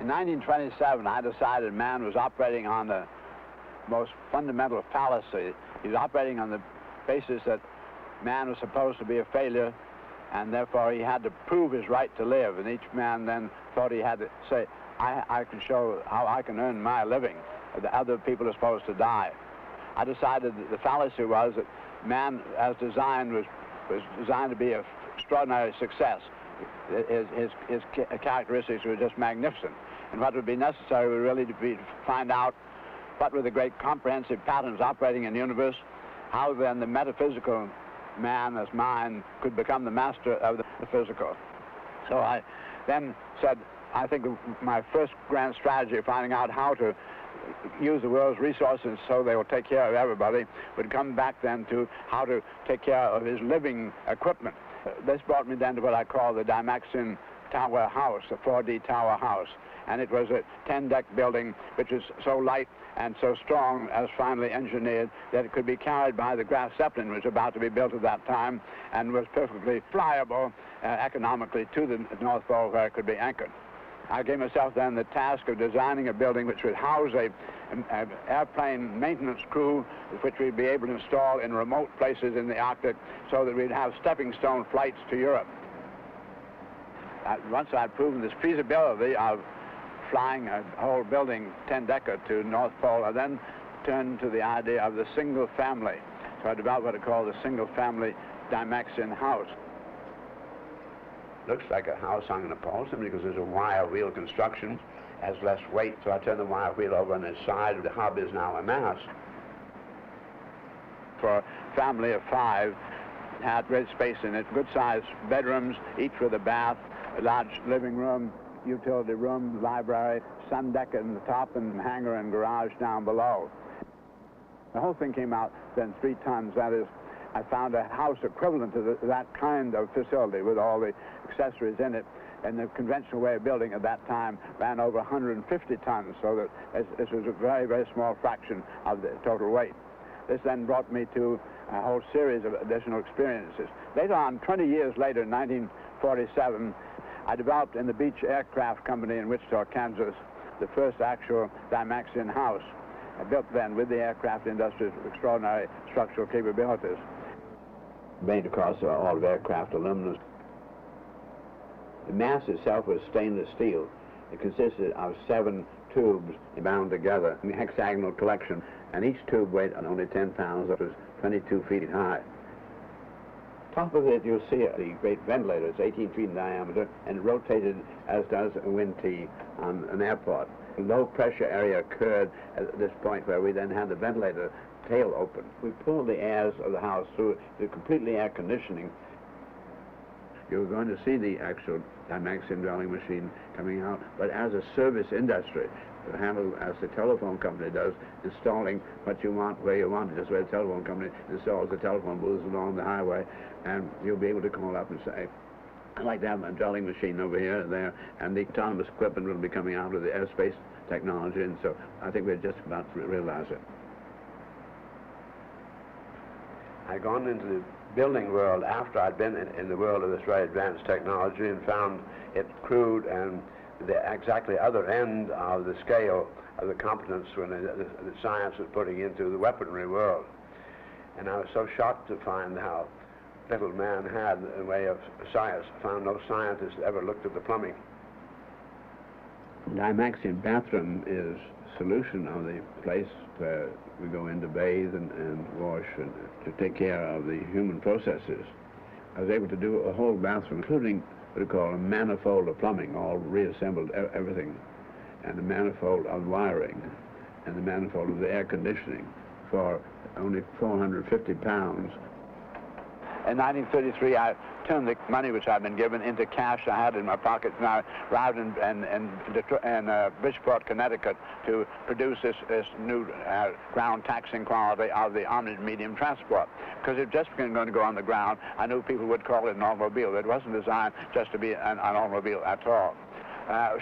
In 1927, I decided man was operating on the most fundamental fallacy. He was operating on the basis that man was supposed to be a failure, and therefore he had to prove his right to live. And each man then thought he had to say, I can show how I can earn my living. The other people are supposed to die. I decided that the fallacy was that man, as designed, was designed to be an extraordinary success. His characteristics were just magnificent. And what would be necessary would really be to find out what were the great comprehensive patterns operating in the universe, how then the metaphysical man as mind could become the master of the physical. So I then said, I think my first grand strategy of finding out how to use the world's resources so they will take care of everybody would come back then to how to take care of his living equipment. This brought me then to what I call the Dymaxion Tower House, the 4D Tower House. And it was a 10-deck building which was so light and so strong as finally engineered that it could be carried by the Graf Zeppelin, which was about to be built at that time, and was perfectly flyable economically to the North Pole where it could be anchored. I gave myself then the task of designing a building which would house an airplane maintenance crew, which we'd be able to install in remote places in the Arctic so that we'd have stepping stone flights to Europe. Once I'd proven this feasibility of flying a whole building 10-decker to North Pole, I then turned to the idea of the single family. So I developed what I call the single family Dymaxion house. Looks like a house hung in a pole simply because there's a wire wheel construction, has less weight, so I turned the wire wheel over on its side. The hub is now a mast. For a family of 5, had great space in it, good-sized bedrooms, each with a bath, a large living room, utility room, library, sun deck in the top, and hangar and garage down below. The whole thing came out then 3 tons. That is, I found a house equivalent to that kind of facility with all the accessories in it. And the conventional way of building at that time ran over 150 tons, so that this was a very, very small fraction of the total weight. This then brought me to a whole series of additional experiences. Later on, 20 years later, in 1947, I developed in the Beach Aircraft Company in Wichita, Kansas, the first actual Dymaxion house, built then with the aircraft industry's extraordinary structural capabilities. Made across all of aircraft aluminum. The mass itself was stainless steel. It consisted of 7 tubes bound together in a hexagonal collection, and each tube weighed only 10 pounds. It was 22 feet high. Top of it, you'll see the great ventilator. It's 18 feet in diameter, and it rotated as does a wind tee on an airport. A low pressure area occurred at this point where we then had the ventilator tail open. We pulled the airs of the house through the completely air conditioning. You're going to see the actual Dymaxion drilling machine coming out, but as a service industry, handled as the telephone company does, installing what you want where you want it, just where the telephone company installs the telephone booths along the highway, and you'll be able to call up and say, I'd like to have a drilling machine over here and there, and the autonomous equipment will be coming out of the airspace technology, and so I think we're just about to realize it. I'd gone into the building world after I'd been in the world of this very advanced technology and found it crude and the exactly other end of the scale of the competence when the science was putting into the weaponry world. And I was so shocked to find how little man had in the way of science. I found no scientist ever looked at the plumbing. Dymaxion bathroom is a solution of the place where we go in to bathe and wash and to take care of the human processes. I was able to do a whole bathroom, including what we call a manifold of plumbing, all reassembled, everything, and a manifold of wiring, and the manifold of the air conditioning for only 450 pounds. In 1933, I turned the money which I'd been given into cash I had in my pocket, and I arrived in Bridgeport, Connecticut, to produce this new ground taxing quality of the armored medium transport. Because it just wasn't going to go on the ground, I knew people would call it an automobile. It wasn't designed just to be an automobile at all.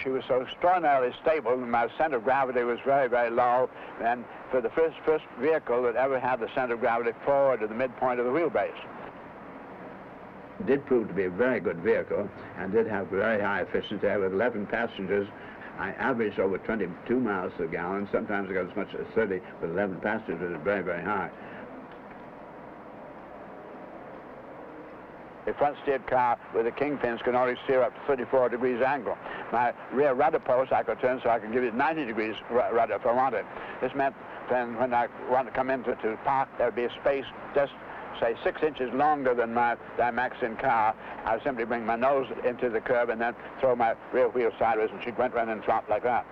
She was so extraordinarily stable, and my center of gravity was very, very low, and for the first vehicle that ever had the center of gravity forward to the midpoint of the wheelbase. It did prove to be a very good vehicle and did have very high efficiency. With 11 passengers, I averaged over 22 miles a gallon. Sometimes I got as much as 30 with 11 passengers, which is very, very high. A front-steered car with the kingpins can only steer up 34 degrees angle. My rear rudder post I could turn so I could give it 90 degrees rudder if I wanted. This meant then when I wanted to come into the park, there would be a space just, say, 6 inches longer than my Dymaxion car. I would simply bring my nose into the curb and then throw my rear wheel sideways, and she'd went around and flop like that.